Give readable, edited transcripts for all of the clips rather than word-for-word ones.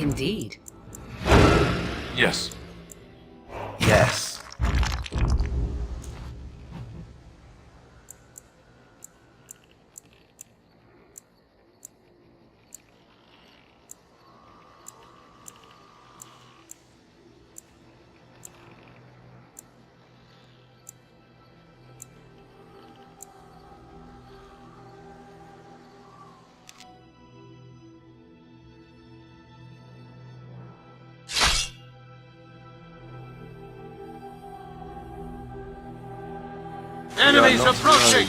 Indeed. Yes. Yes. Enemies approaching!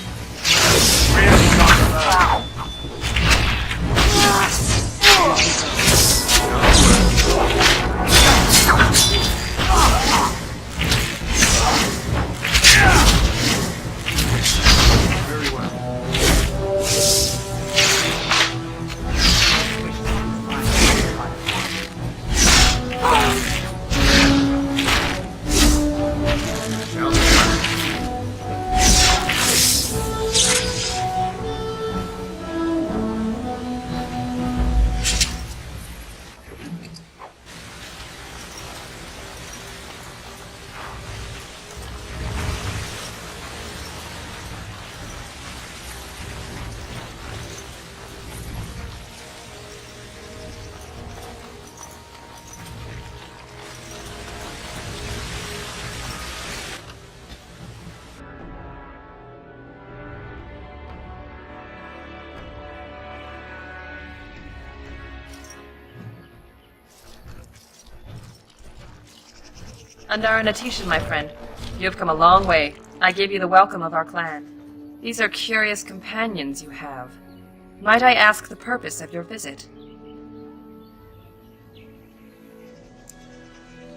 Andara Natishan, my friend. You have come a long way. I gave you the welcome of our clan. These are curious companions you have. Might I ask the purpose of your visit?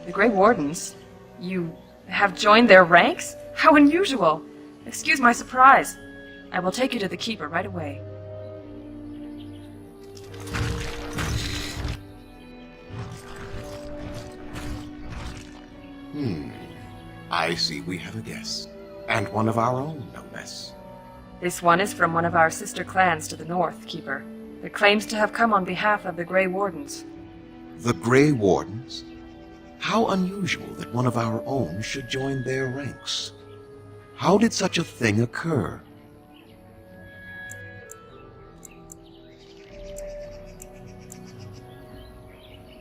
The Grey Wardens? You have joined their ranks? How unusual! Excuse my surprise. I will take you to the Keeper right away. I see we have a guest. And one of our own, no less. This one is from one of our sister clans to the north, Keeper. It claims to have come on behalf of the Grey Wardens. The Grey Wardens? How unusual that one of our own should join their ranks. How did such a thing occur?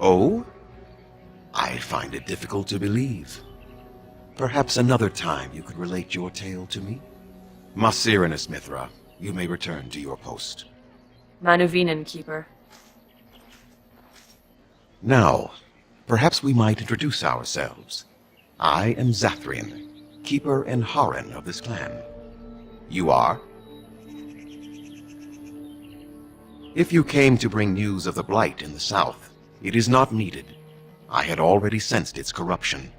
Oh? I find it difficult to believe. Perhaps another time you could relate your tale to me? Masirinus Mithra, you may return to your post. Manuvinan, Keeper. Now, perhaps we might introduce ourselves. I am Zathrian, Keeper and Haran of this clan. You are? If you came to bring news of the Blight in the south, it is not needed. I had already sensed its corruption.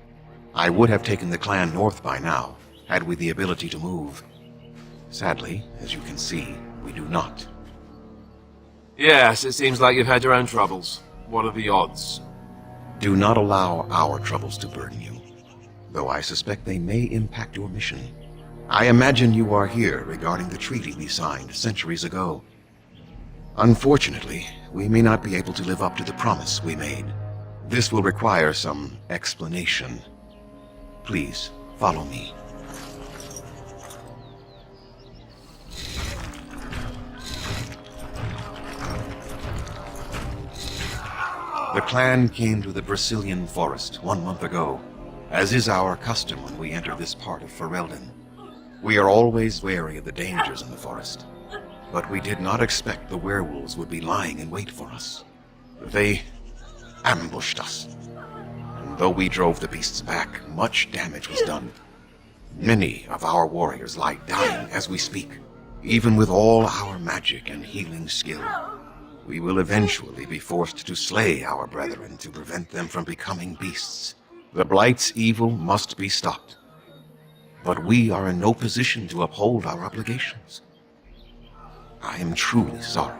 I would have taken the clan north by now, had we the ability to move. Sadly, as you can see, we do not. Yes, it seems like you've had your own troubles. What are the odds? Do not allow our troubles to burden you, though I suspect they may impact your mission. I imagine you are here regarding the treaty we signed centuries ago. Unfortunately, we may not be able to live up to the promise we made. This will require some explanation. Please, follow me. The clan came to the Brazilian forest 1 month ago, as is our custom when we enter this part of Ferelden. We are always wary of the dangers in the forest, but we did not expect the werewolves would be lying in wait for us. They ambushed us. And though we drove the beasts back, much damage was done. Many of our warriors lie dying as we speak. Even with all our magic and healing skill, we will eventually be forced to slay our brethren to prevent them from becoming beasts. The Blight's evil must be stopped. But we are in no position to uphold our obligations. I am truly sorry.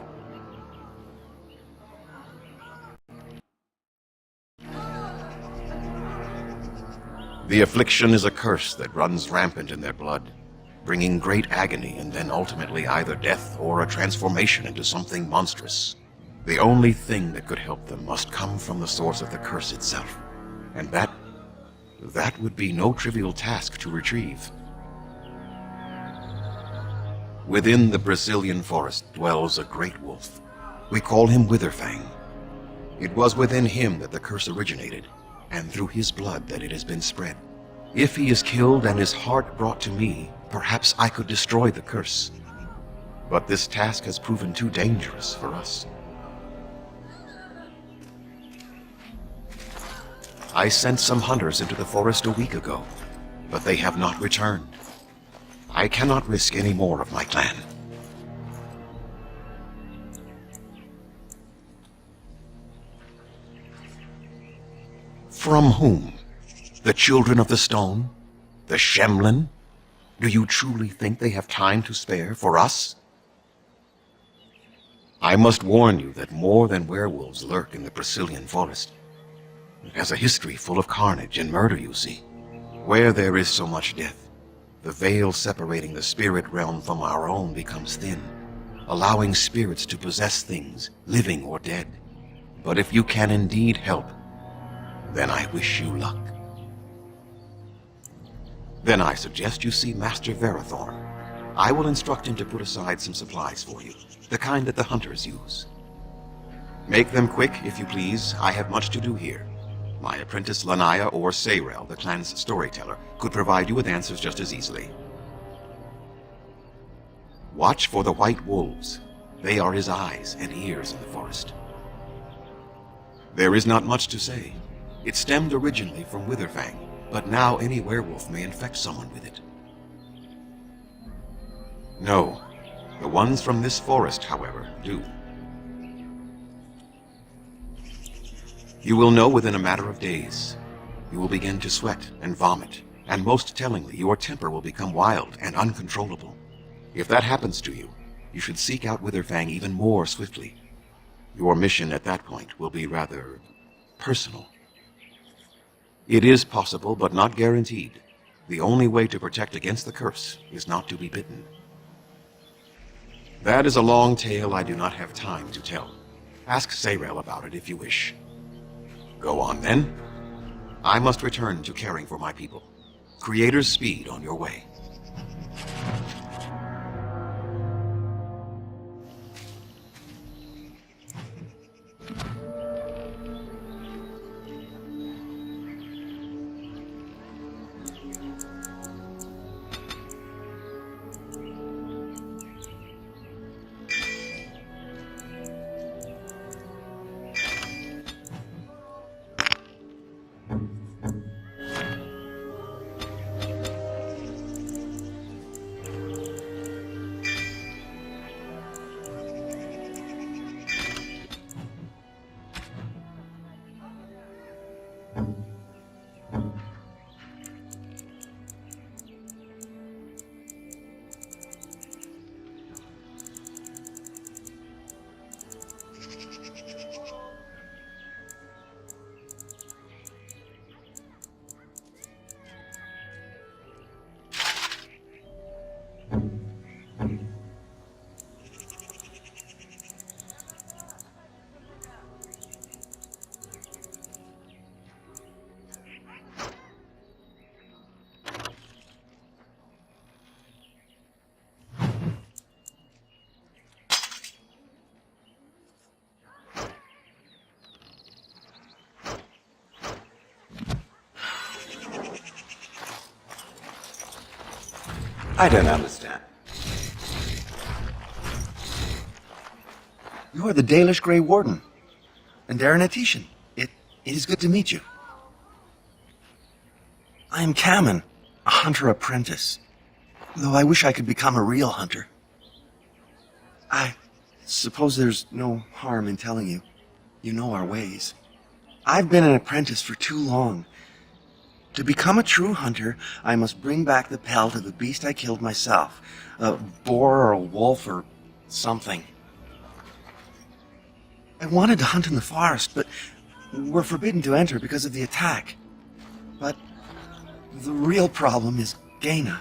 The affliction is a curse that runs rampant in their blood, bringing great agony and then ultimately either death or a transformation into something monstrous. The only thing that could help them must come from the source of the curse itself. And that would be no trivial task to retrieve. Within the Brazilian forest dwells a great wolf. We call him Witherfang. It was within him that the curse originated, and through his blood that it has been spread. If he is killed and his heart brought to me, perhaps I could destroy the curse. But this task has proven too dangerous for us. I sent some hunters into the forest a week ago, but they have not returned. I cannot risk any more of my clan. From whom? The Children of the Stone? The Shemlin? Do you truly think they have time to spare for us? I must warn you that more than werewolves lurk in the Brazilian forest. It has a history full of carnage and murder, you see. Where there is so much death, the veil separating the spirit realm from our own becomes thin, allowing spirits to possess things, living or dead. But if you can indeed help, then I wish you luck. Then I suggest you see Master Verathorn. I will instruct him to put aside some supplies for you, the kind that the hunters use. Make them quick, if you please. I have much to do here. My apprentice Lanaya or Sayrel, the clan's storyteller, could provide you with answers just as easily. Watch for the white wolves. They are his eyes and ears in the forest. There is not much to say. It stemmed originally from Witherfang, but now any werewolf may infect someone with it. No, the ones from this forest, however, do. You will know within a matter of days. You will begin to sweat and vomit, and most tellingly, your temper will become wild and uncontrollable. If that happens to you, you should seek out Witherfang even more swiftly. Your mission at that point will be rather personal. It is possible, but not guaranteed. The only way to protect against the curse is not to be bitten. That is a long tale I do not have time to tell. Ask Sayrel about it if you wish. Go on, then. I must return to caring for my people. Creator's speed on your way. I don't understand. You are the Dalish Grey Warden, and Darren Atishan. It is good to meet you. I am Kamen, a hunter apprentice, though I wish I could become a real hunter. I suppose there's no harm in telling you. You know our ways. I've been an apprentice for too long. To become a true hunter, I must bring back the pelt of the beast I killed myself. A boar or a wolf or something. I wanted to hunt in the forest, but we're forbidden to enter because of the attack. But the real problem is Gaina.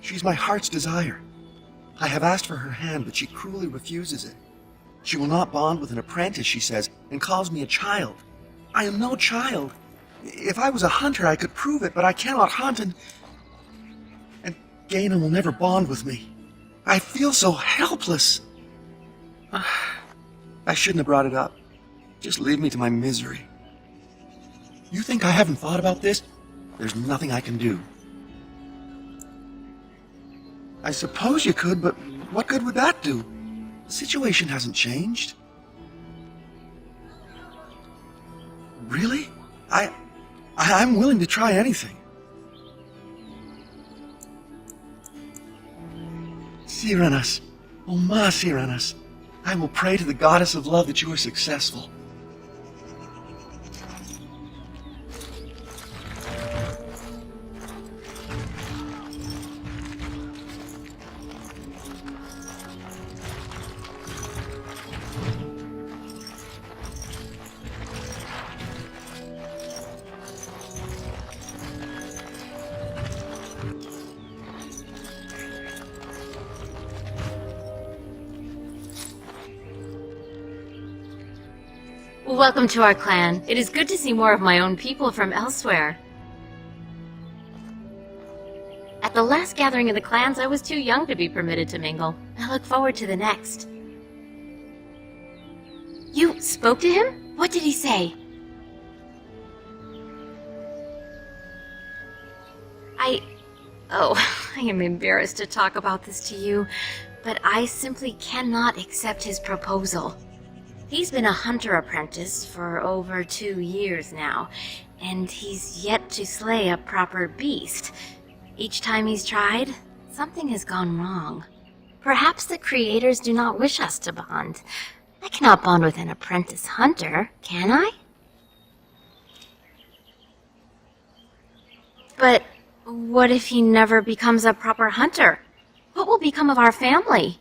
She She's my heart's desire. I have asked for her hand, but she cruelly refuses it. She will not bond with an apprentice, she says, and calls me a child. I am no child. If I was a hunter, I could prove it, but I cannot hunt, and Gaina will never bond with me. I feel so helpless. I shouldn't have brought it up. Just leave me to my misery. You think I haven't thought about this? There's nothing I can do. I suppose you could, but what good would that do? The situation hasn't changed. Really? I'm willing to try anything. Sirenas, oh ma Sirenas, I will pray to the goddess of love that you are successful. Welcome to our clan. It is good to see more of my own people from elsewhere. At the last gathering of the clans, I was too young to be permitted to mingle. I look forward to the next. You spoke to him? What did he say? I am embarrassed to talk about this to you, but I simply cannot accept his proposal. He's been a hunter apprentice for over 2 years now, and he's yet to slay a proper beast. Each time he's tried, something has gone wrong. Perhaps the creators do not wish us to bond. I cannot bond with an apprentice hunter, can I? But what if he never becomes a proper hunter? What will become of our family?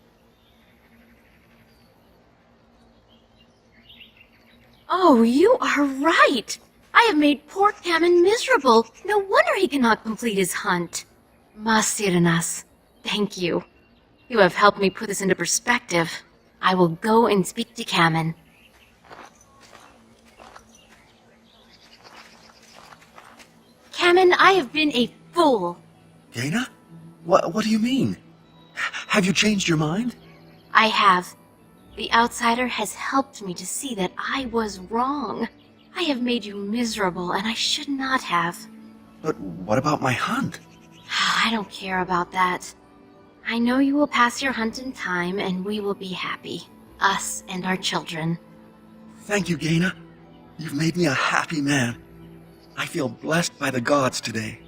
Oh, you are right! I have made poor Cameron miserable. No wonder he cannot complete his hunt. Masiranas, thank you. You have helped me put this into perspective. I will go and speak to Cameron. Cameron, I have been a fool. Gaina? What do you mean? Have you changed your mind? I have. The outsider has helped me to see that I was wrong. I have made you miserable, and I should not have. But what about my hunt? I don't care about that. I know you will pass your hunt in time, and we will be happy. Us and our children. Thank you, Gaina. You've made me a happy man. I feel blessed by the gods today.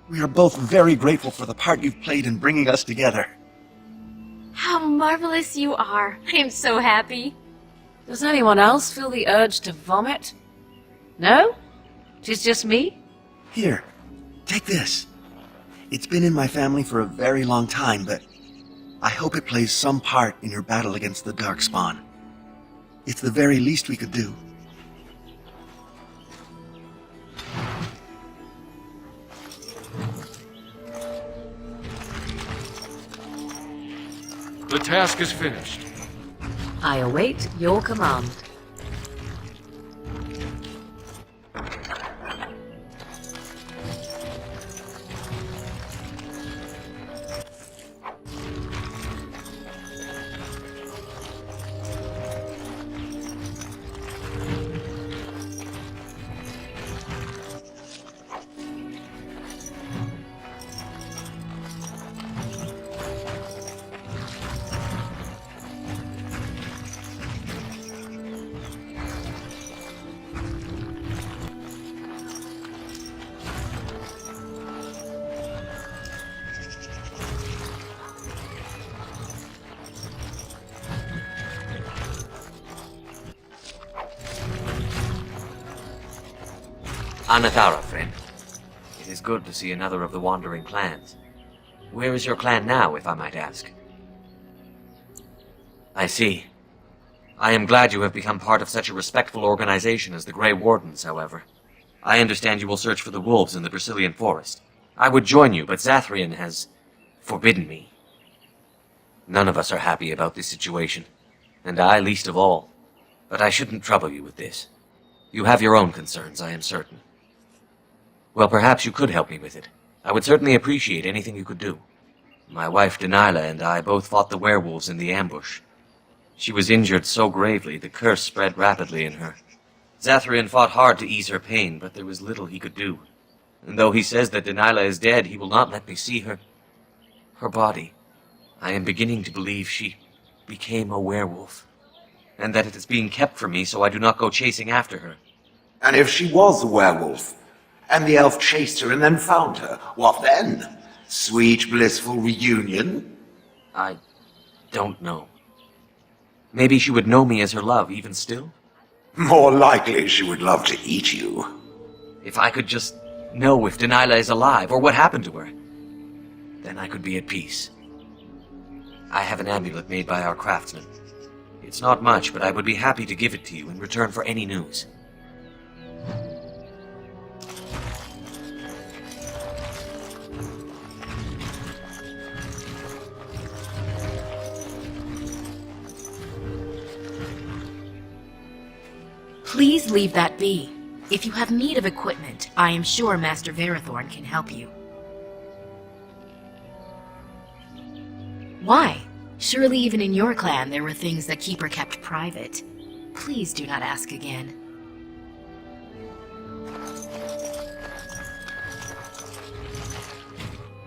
We are both very grateful for the part you've played in bringing us together. How marvelous you are. I am so happy. Does anyone else feel the urge to vomit? No? Tis just me? Here, take this. It's been in my family for a very long time, but I hope it plays some part in your battle against the Darkspawn. It's the very least we could do. The task is finished. I await your command. Anathara, friend. It is good to see another of the wandering clans. Where is your clan now, if I might ask? I see. I am glad you have become part of such a respectful organization as the Grey Wardens, however. I understand you will search for the wolves in the Brazilian forest. I would join you, but Zathrian has forbidden me. None of us are happy about this situation, and I least of all. But I shouldn't trouble you with this. You have your own concerns, I am certain. Well, perhaps you could help me with it. I would certainly appreciate anything you could do. My wife Danilah and I both fought the werewolves in the ambush. She was injured so gravely, the curse spread rapidly in her. Zathrian fought hard to ease her pain, but there was little he could do. And though he says that Danilah is dead, he will not let me see her body. I am beginning to believe she became a werewolf, and that it is being kept from me so I do not go chasing after her. And if she was a werewolf, and the elf chased her and then found her, what then? Sweet, blissful reunion? I don't know. Maybe she would know me as her love, even still? More likely she would love to eat you. If I could just know if Danilah is alive, or what happened to her, then I could be at peace. I have an amulet made by our craftsman. It's not much, but I would be happy to give it to you in return for any news. Please leave that be. If you have need of equipment, I am sure Master Verathorn can help you. Why? Surely even in your clan there were things that Keeper kept private. Please do not ask again.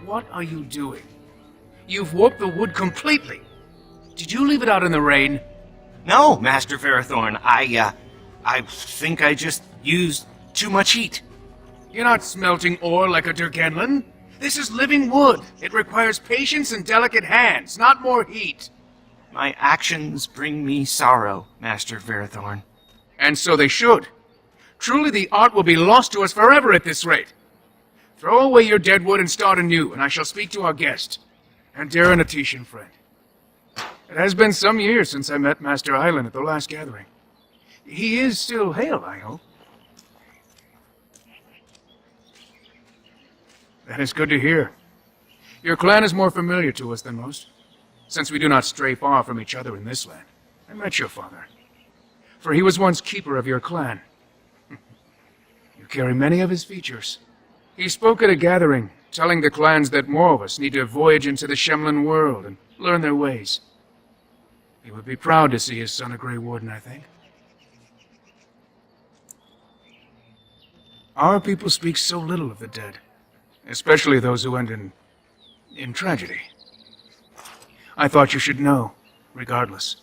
What are you doing? You've warped the wood completely. Did you leave it out in the rain? No, Master Verathorn. I think I just used too much heat. You're not smelting ore like a Durgenlin. This is living wood. It requires patience and delicate hands, not more heat. My actions bring me sorrow, Master Verathorn. And so they should. Truly the art will be lost to us forever at this rate. Throw away your dead wood and start anew, and I shall speak to our guest, and dear and Atetian friend. It has been some years since I met Master Island at the last gathering. He is still hale, I hope. That is good to hear. Your clan is more familiar to us than most, since we do not stray far from each other in this land. I met your father, for he was once keeper of your clan. You carry many of his features. He spoke at a gathering, telling the clans that more of us need to voyage into the Shemlin world and learn their ways. He would be proud to see his son a Grey Warden, I think. Our people speak so little of the dead, especially those who end in tragedy. I thought you should know, regardless.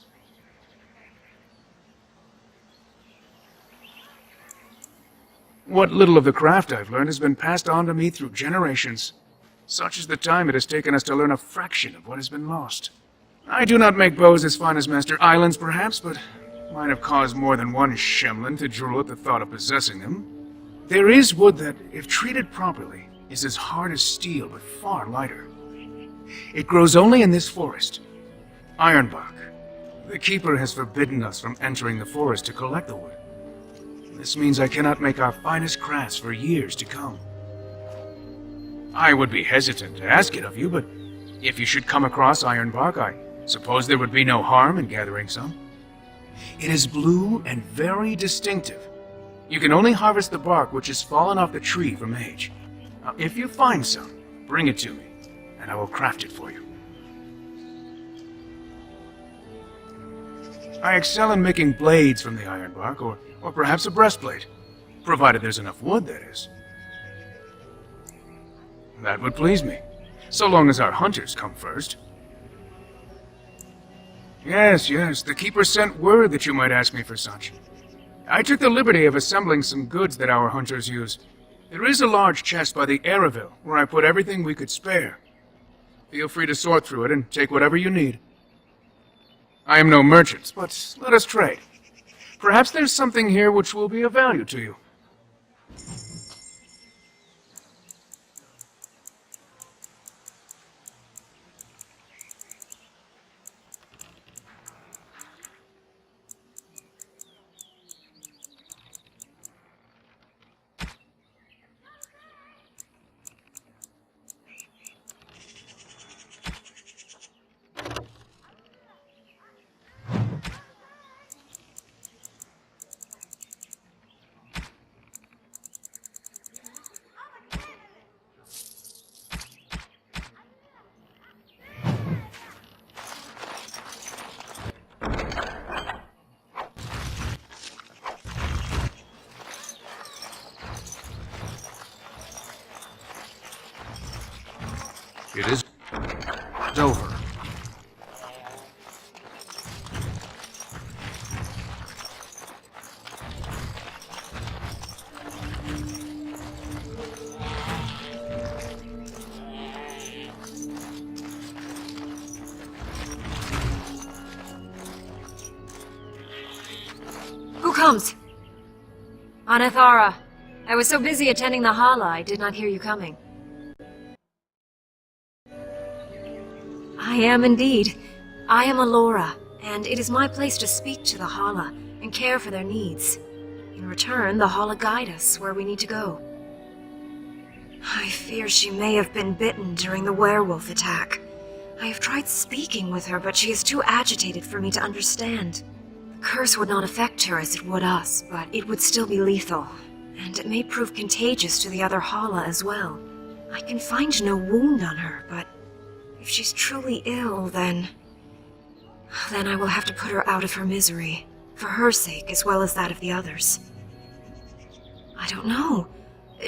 What little of the craft I've learned has been passed on to me through generations. Such is the time it has taken us to learn a fraction of what has been lost. I do not make bows as fine as Master Island's, perhaps, but might have caused more than one Shemlin to drool at the thought of possessing them. There is wood that, if treated properly, is as hard as steel, but far lighter. It grows only in this forest, Ironbark. The Keeper has forbidden us from entering the forest to collect the wood. This means I cannot make our finest crafts for years to come. I would be hesitant to ask it of you, but if you should come across Ironbark, I suppose there would be no harm in gathering some. It is blue and very distinctive. You can only harvest the bark which has fallen off the tree from age. Now, if you find some, bring it to me, and I will craft it for you. I excel in making blades from the ironbark, or perhaps a breastplate, provided there's enough wood, that is. That would please me, so long as our hunters come first. Yes, the Keeper sent word that you might ask me for such. I took the liberty of assembling some goods that our hunters use. There is a large chest by the Araville, where I put everything we could spare. Feel free to sort through it and take whatever you need. I am no merchant, but let us trade. Perhaps there's something here which will be of value to you. It is over. Who comes? Anathara. I was so busy attending the Hala, I did not hear you coming. I am indeed. I am Alora, and it is my place to speak to the Hala and care for their needs. In return, the Hala guide us where we need to go. I fear she may have been bitten during the werewolf attack. I have tried speaking with her, but she is too agitated for me to understand. The curse would not affect her as it would us, but it would still be lethal, and it may prove contagious to the other Hala as well. I can find no wound on her, but if she's truly ill, then I will have to put her out of her misery, for her sake as well as that of the others. I don't know.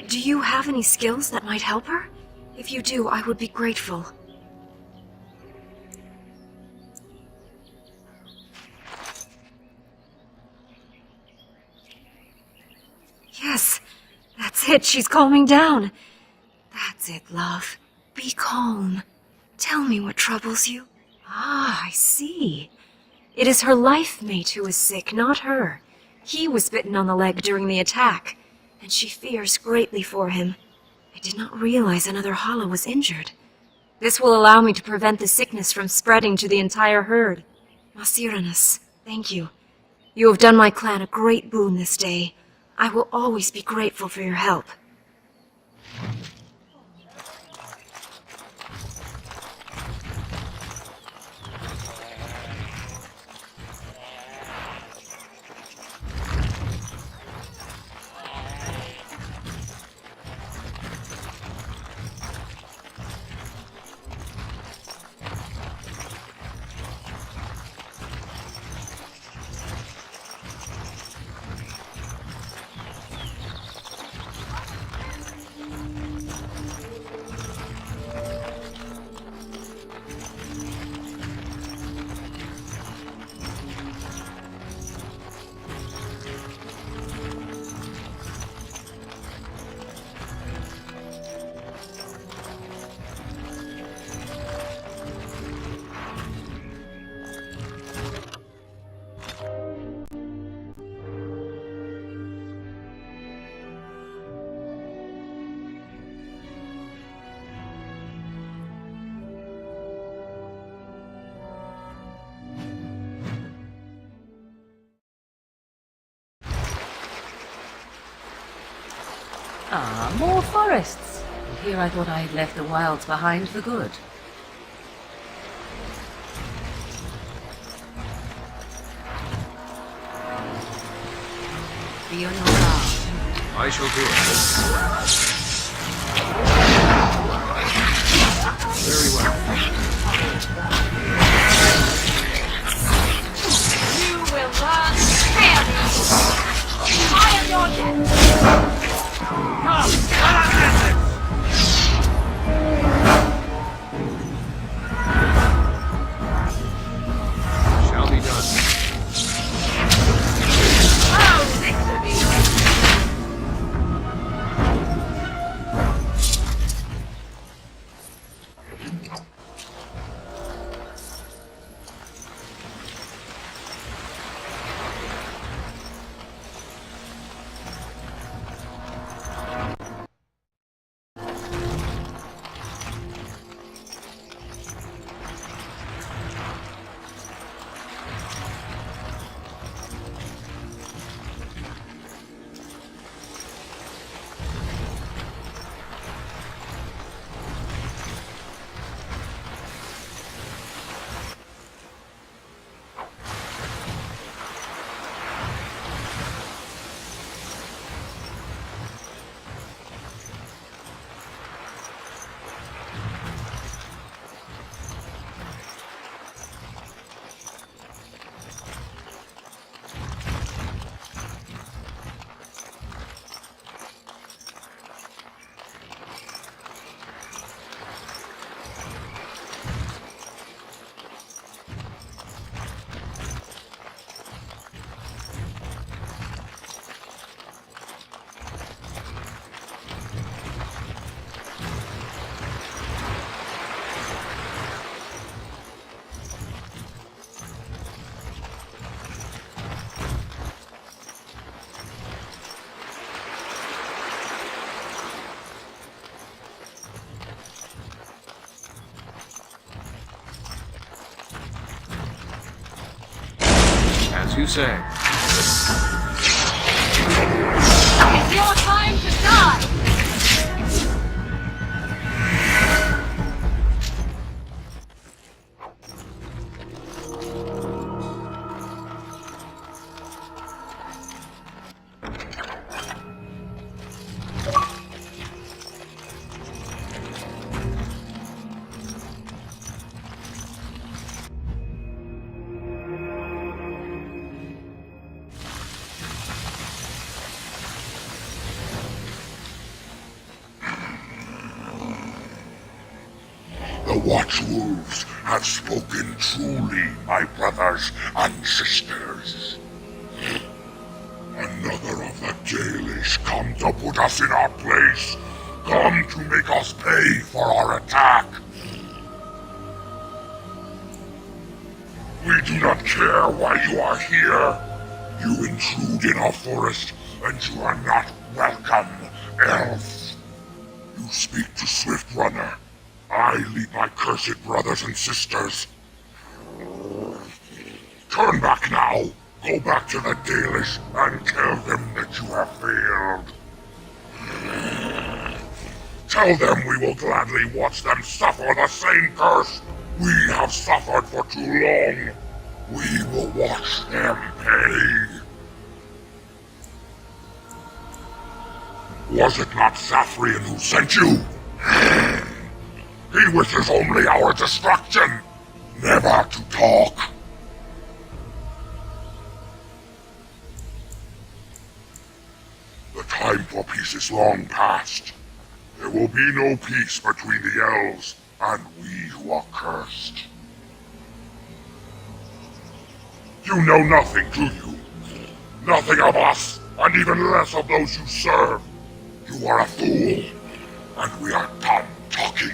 Do you have any skills that might help her? If you do, I would be grateful. Yes, that's it. She's calming down. That's it, love. Be calm. Tell me what troubles you. Ah, I see. It is her life mate who is sick, not her. He was bitten on the leg during the attack, and she fears greatly for him. I did not realize another Hala was injured. This will allow me to prevent the sickness from spreading to the entire herd. Masiranus, thank you. You have done my clan a great boon this day. I will always be grateful for your help. Ah, more forests. And here I thought I had left the wilds behind for good. Be on your guard. I shall do it. Very well. You will learn to fear me. I am your death. Come, Shall be done. oh, six of you. As you say. It's your time to die! The Watchwolves have spoken truly, my brothers and sisters. Another of the Dalish come to put us in our place, come to make us pay for our attack. We do not care why you are here. You intrude in our forest, and you are not welcome, elf. You speak to Swift Runner. I lead my cursed brothers and sisters. Turn back now. Go back to the Dalish and tell them that you have failed. Tell them we will gladly watch them suffer the same curse we have suffered for too long. We will watch them pay. Was it not Zathrian who sent you? He wishes only our destruction, never to talk. The time for peace is long past. There will be no peace between the elves and we who are cursed. You know nothing, do you? Nothing of us, and even less of those you serve. You are a fool, and we are done talking.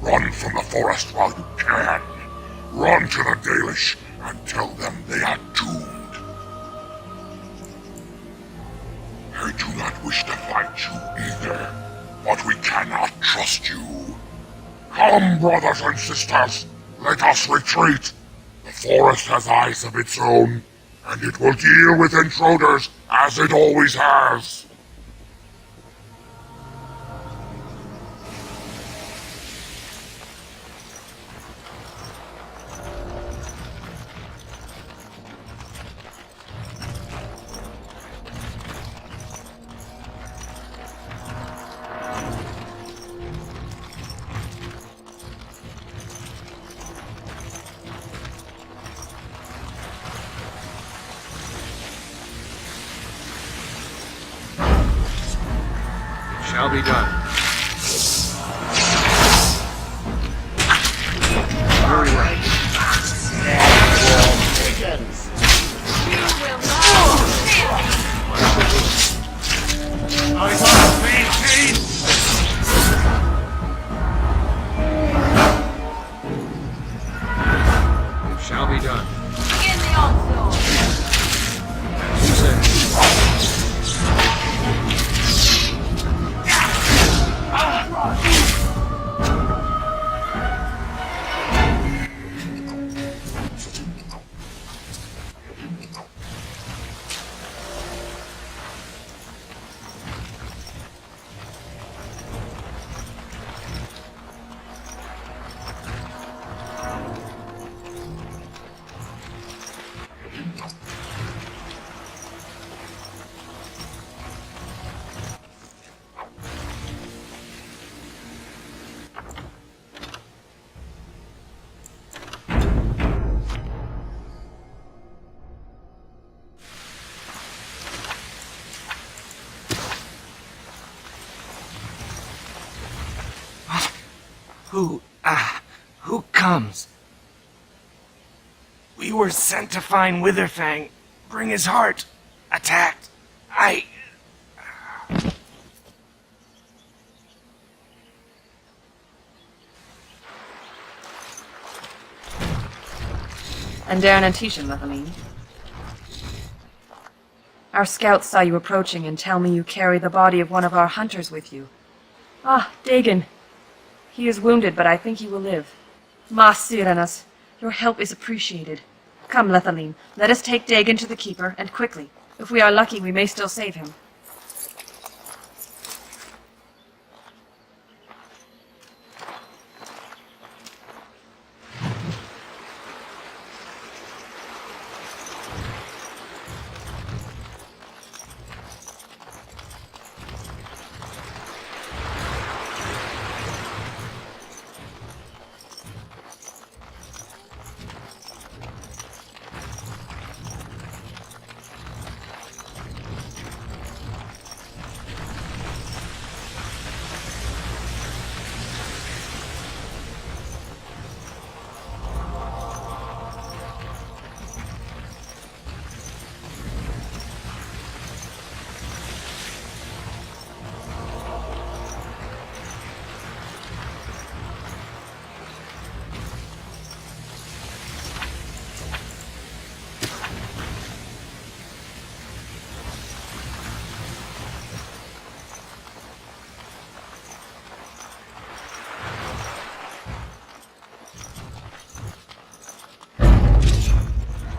Run from the forest while you can. Run to the Dalish and tell them they are doomed. I do not wish to fight you either, but we cannot trust you. Come, brothers and sisters, let us retreat. The forest has eyes of its own, and it will deal with intruders as it always has. Shall be done. Very well. It shall be done. Begin the onslaught! You say. Who comes? We were sent to find Witherfang, bring his heart, attacked. And Darren and Tishan, Lethamine. Our scouts saw you approaching and tell me you carry the body of one of our hunters with you. Ah, Dagon. He is wounded, but I think he will live. Ma Siranas, your help is appreciated. Come, Lethaline, let us take Dagon to the Keeper, and quickly. If we are lucky, we may still save him.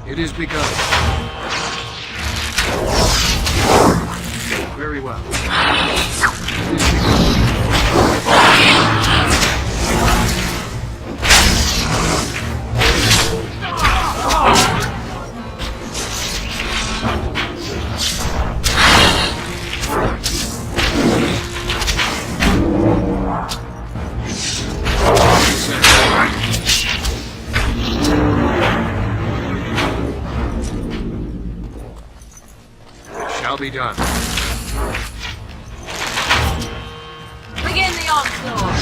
It is begun. Very well. It is shall be done. Begin the onslaught!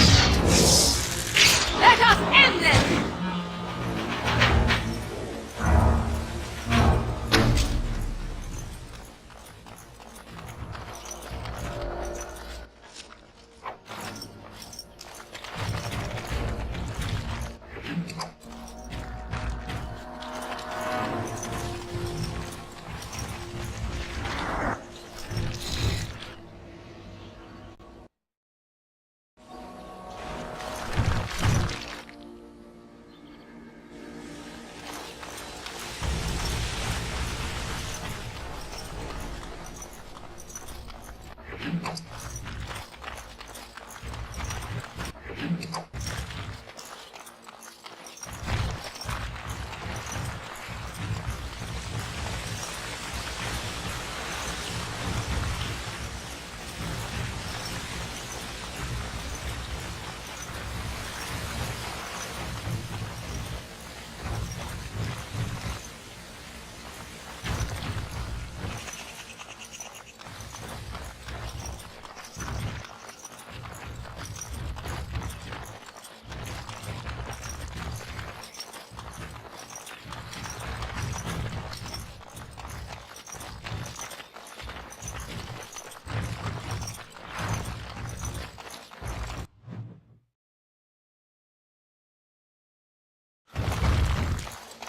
Let us end this!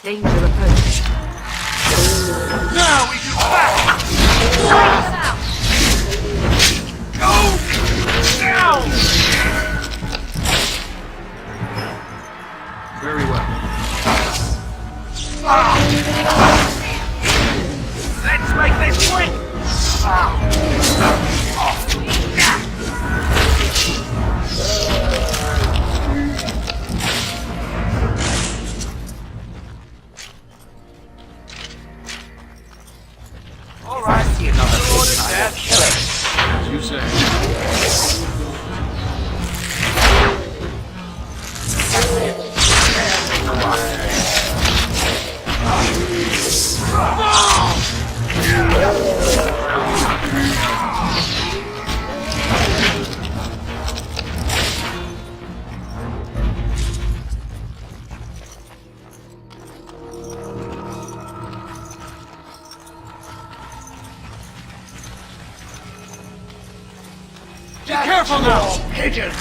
Danger approaching. Now we can back! Go! Now! very well. Let's make this quick! All right, see another As you say. Be careful now, pigeon!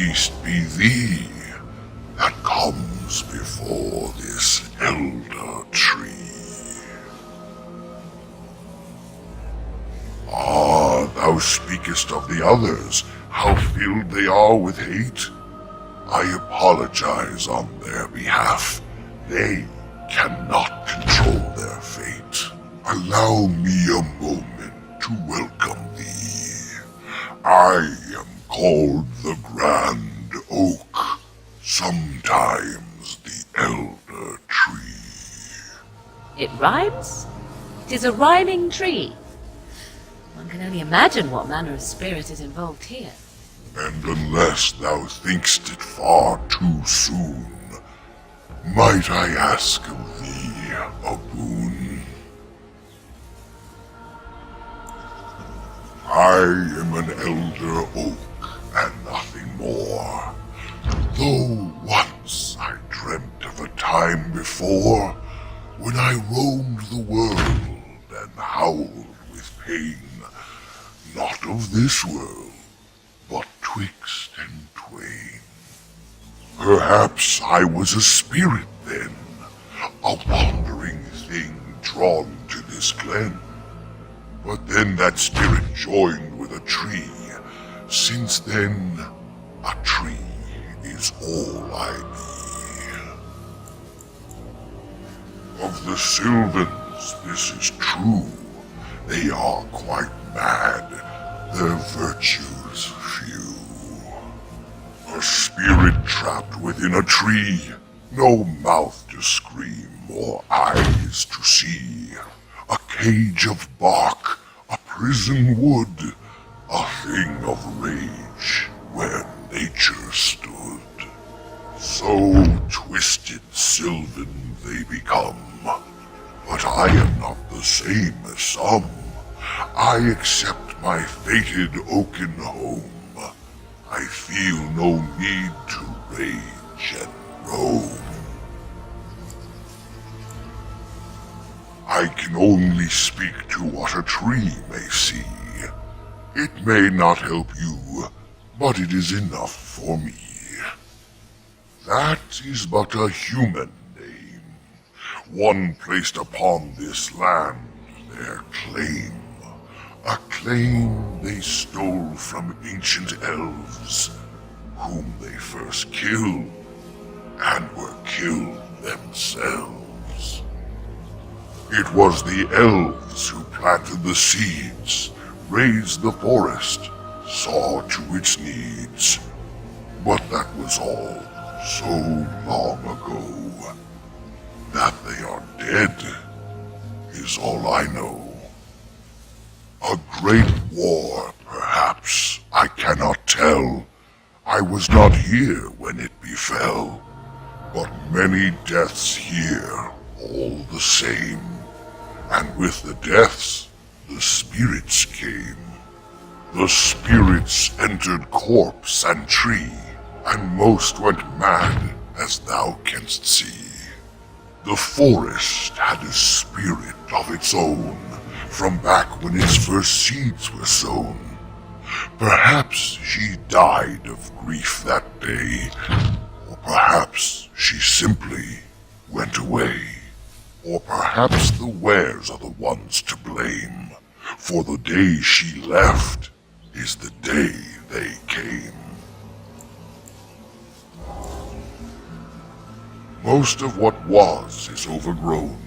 peace be thee that comes before this elder tree. Ah, thou speakest of the others, how filled they are with hate. I apologize on their behalf. They cannot control their fate. Allow me a moment to welcome thee. I am called the Grand Oak, sometimes the Elder Tree. It rhymes? It is a rhyming tree. One can only imagine what manner of spirit is involved here. And unless thou think'st it far too soon, might I ask of thee a boon? I am an elder oak and nothing more, though once I dreamt of a time before when I roamed the world and howled with pain, not of this world, but twixt and twain. Perhaps I was a spirit then, a wandering thing drawn to this glen. But then that spirit joined with a tree. Since then, a tree is all I be. Of the Sylvans, this is true. They are quite mad, their virtues few. A spirit trapped within a tree, no mouth to scream or eyes to see. A cage of bark, a prison wood, a thing of rage where nature stood. So twisted Sylvan they become, but I am not the same as some. I accept my fated oaken home. I feel no need to rage and roam. I can only speak to what a tree may see. It may not help you, but it is enough for me. That is but a human name, one placed upon this land, their claim. A claim they stole from ancient elves, whom they first killed, and were killed themselves. It was the elves who planted the seeds, raised the forest, saw to its needs. But that was all so long ago. That they are dead is all I know. A great war, perhaps, I cannot tell. I was not here when it befell, but many deaths here, all the same. And with the deaths, the spirits came. The spirits entered corpse and tree, and most went mad, as thou canst see. The forest had a spirit of its own, from back when its first seeds were sown. Perhaps she died of grief that day, or perhaps she simply went away. Or perhaps the wares are the ones to blame, for the day she left is the day they came. Most of what was is overgrown,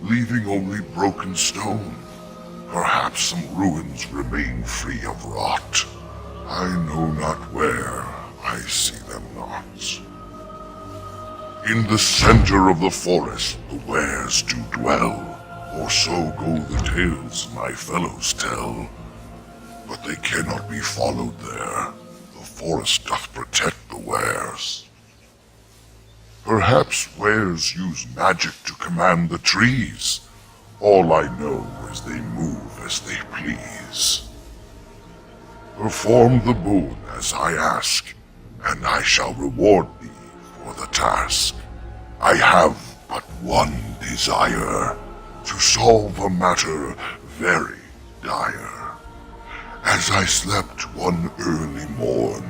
leaving only broken stone. Perhaps some ruins remain free of rot. I know not where, I see them not. In the center of the forest the wares do dwell, or so go the tales my fellows tell. But they cannot be followed there. The forest doth protect the wares. Perhaps wares use magic to command the trees. All I know is they move as they please. Perform the boon as I ask, and I shall reward thee for the task. I have but one desire, to solve a matter very dire. As I slept one early morn,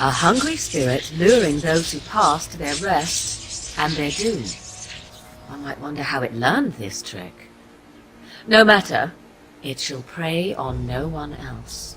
A hungry spirit luring those who pass to their rest and their doom. One might wonder how it learned this trick. No matter, it shall prey on no one else.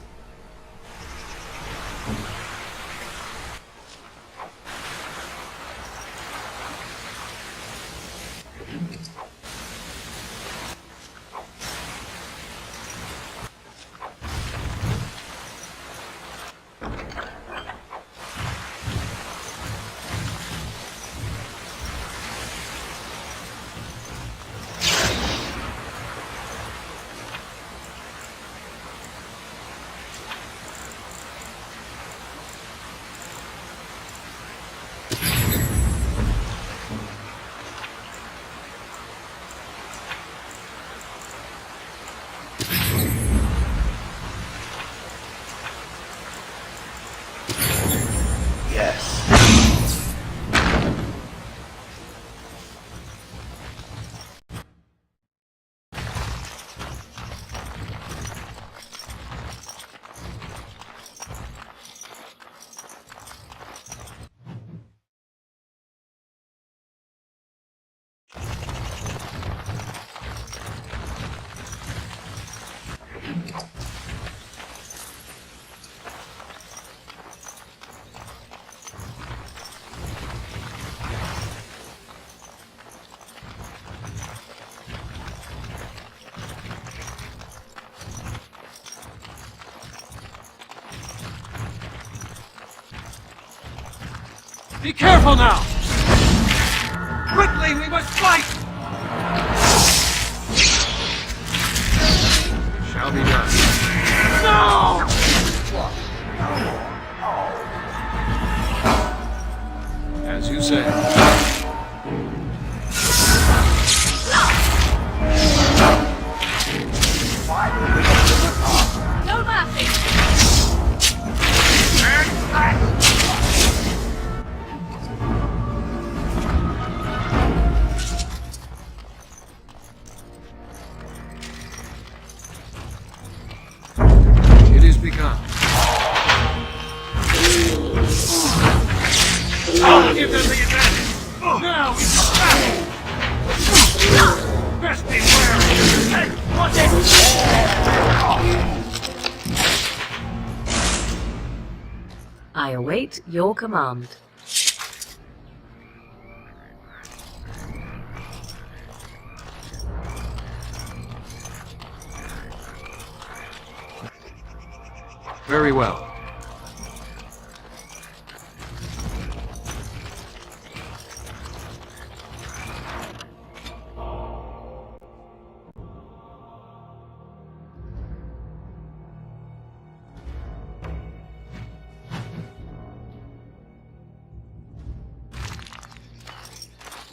Be careful now! Quickly, we must fight! It shall be done. No! As you say. No laughing! It is begun. I'll give them the advantage! Now we battle! Best be wary! Watch it! I await your command. Very well.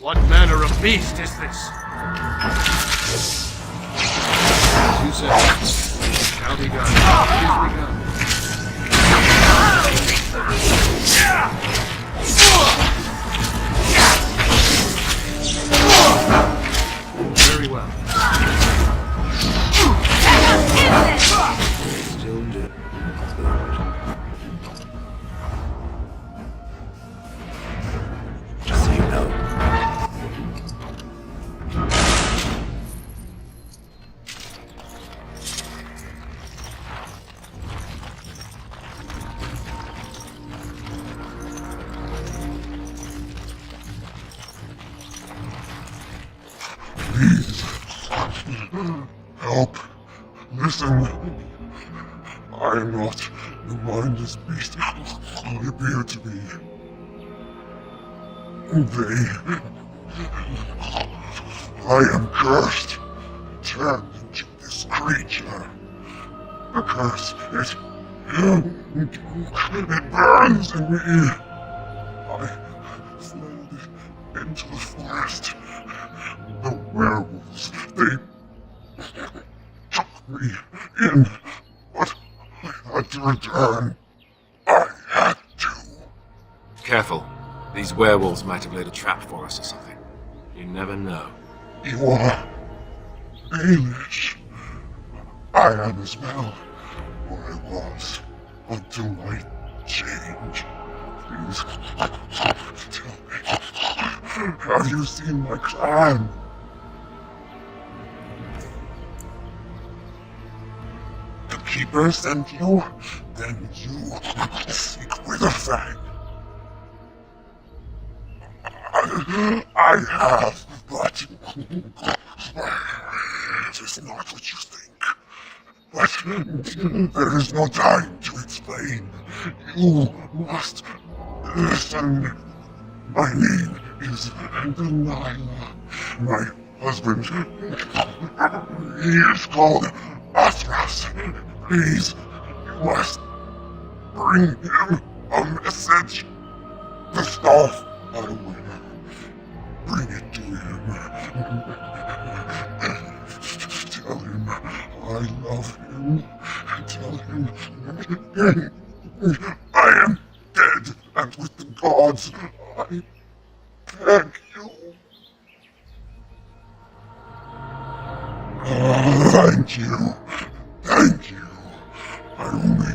What manner of beast is this? As you say, shall be done. It is begun. Very well. Still do. Say no. Please. Help. Listen. I am not the mindless beast I appear to be. I am cursed. Turned into this creature. The curse, it burns in me. I fled into the forest. The werewolves, they took me in, but I had to return. I had to. Careful. These werewolves might have laid a trap for us or something. You never know. You are Dalish. I am as well, or I was, until I change. Please, tell me. Have you seen my clan? The Keeper sent you? Then you seek Witherfang. I have, but it is not what you think. But there is no time to explain. You must listen. My name is Delilah. My husband, he is called Athras. Please, you must bring him a message. The staff, I will bring it to him. Tell him I love him. Tell him I am dead and with the gods. I beg you. Thank you. Thank you. I only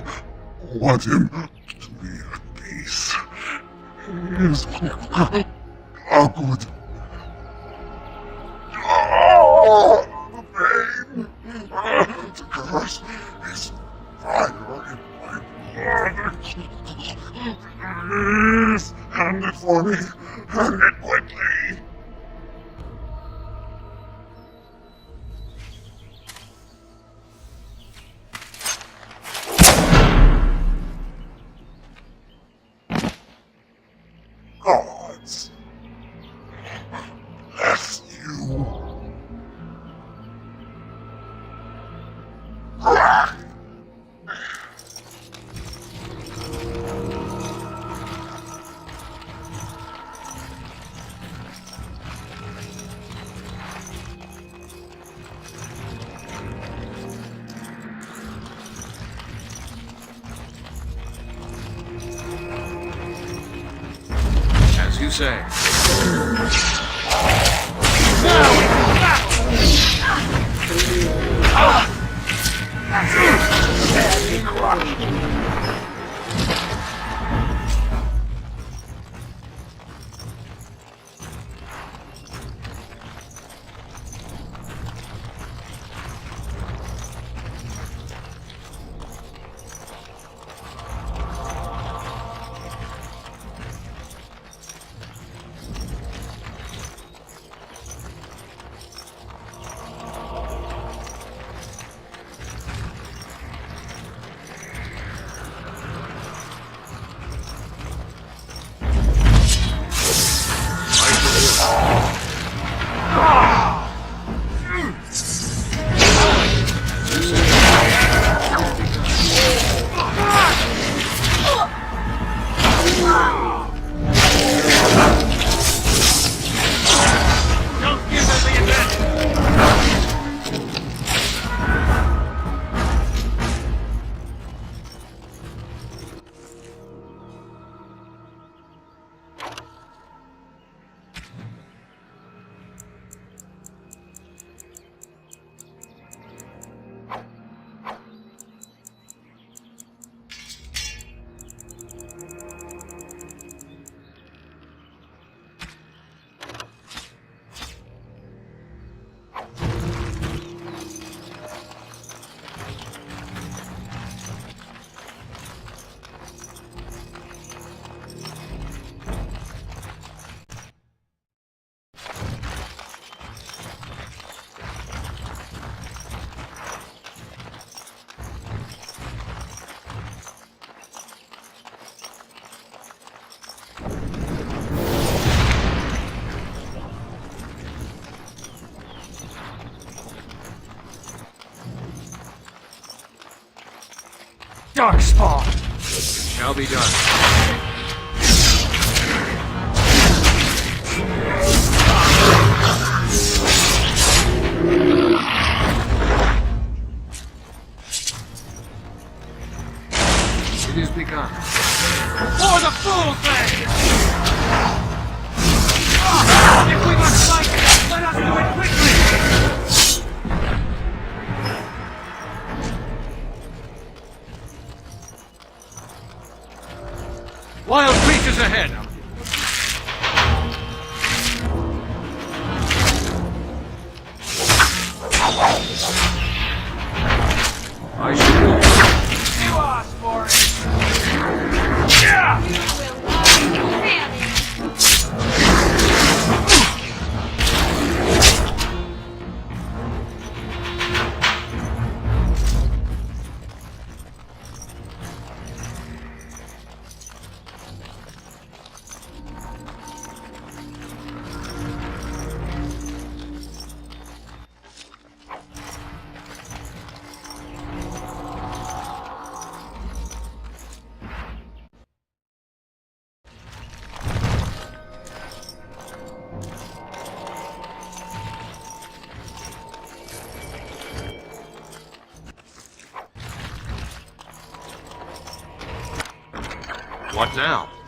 want him to be at peace. He is a good. The pain. The curse is fire in my blood. Please, hand it for me. Hand it quickly. Gods, bless you. As you say. Darkspawn! Shall be done. It is begun. For the full thing! If we must fight, let us do it quickly! Wild creatures ahead! I should go. You asked for it! Yeah! You will not have it! What now?